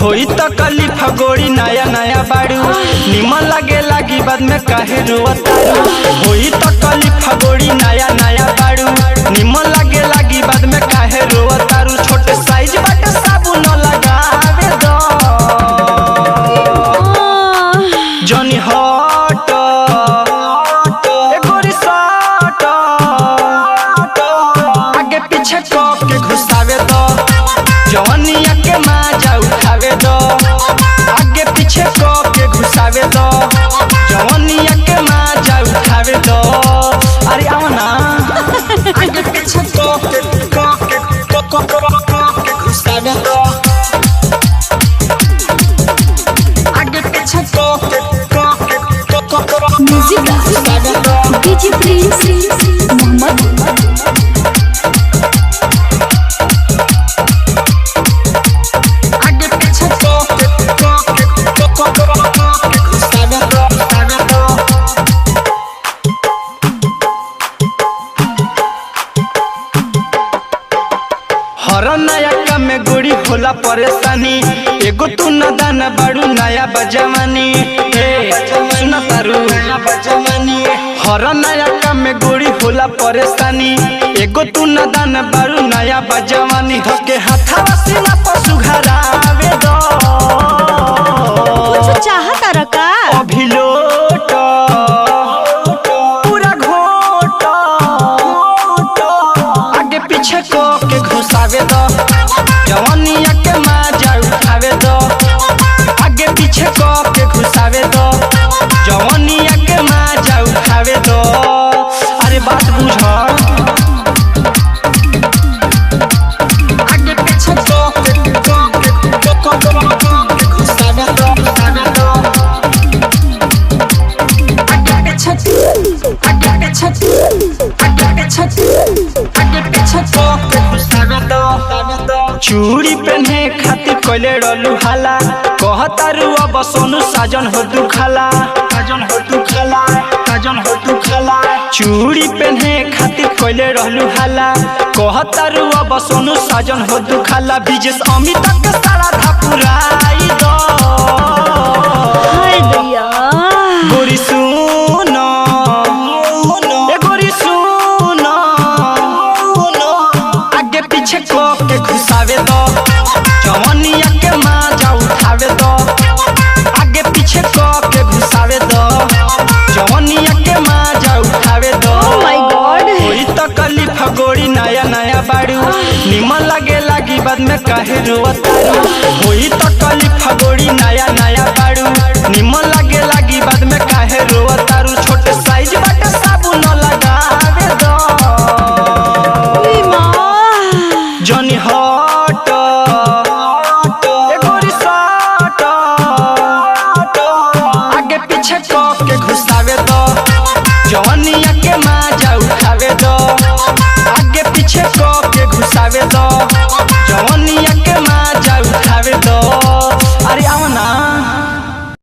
होई तो कली फगोड़ी नया नया बाड़ू निमन लगे लागी बाद में काहे रोतारू। होई तो कली फगोड़ी नया नया बाड़ू निमन लगे लागी बाद में काहे रोतारू। छोटे साइज बाटे साबुन लगावे दो जनी हट ए गोरी सट आगे पीछे कप के घुसावे दो जवनिया के माजा उठावे दो। आगे पीछे कप के घुसावे दो जवनिया के माजा उठावे दो। अरे आओ ना आगे पीछे कप के घुसावे दो। आगे पीछे कप के म्यूजिक डीजे प्रिंस मोहम्मद। हर नया काम में गोड़ी होला परेशानी एगो तू न दाना बाड़ू नया बजवानी सुना तारू हर नया काम में गोड़ी होला परेशानी एगो तू न दाना बाड़ू नया बजवानी। धके हाथवा सीना पर सुघरावे दो कुछ चाहता रका अभी लोट पूरा घोट आगे पीछे को के घुसावे दो जवनिया के माजा उठावे दो। आगे पीछे को के घुसावे दो जवनिया के माजा उठावे दो। अरे बात बुझ आगे पीछे को के घुसावे दो चूड़ी पहने खातिर कोले डलू हाला कहतारू अब सोनू साजन हो दुखाला चूड़ी पहने खातिर कोले रहलू हाला कहतारू अब सोनू साजन हो दुखाला। विजेश अमित के सारा धापुराई दो हाय दैया गोरी सुनो ए गोरी सुनो आगे पीछे को के घुसावे दो जवनिया के माजा उठावे दो। आगे पीछे को के घुसावे दो जवनिया के माजा उठावे दो। ओह माय गॉड होई तो कली फगोड़ी नया नया बाड़ू निमन लगे लागी बाद में काहे रोतारू। होई तो कली फगोड़ी नया नया बाड़ू निमन लगे लागी बाद में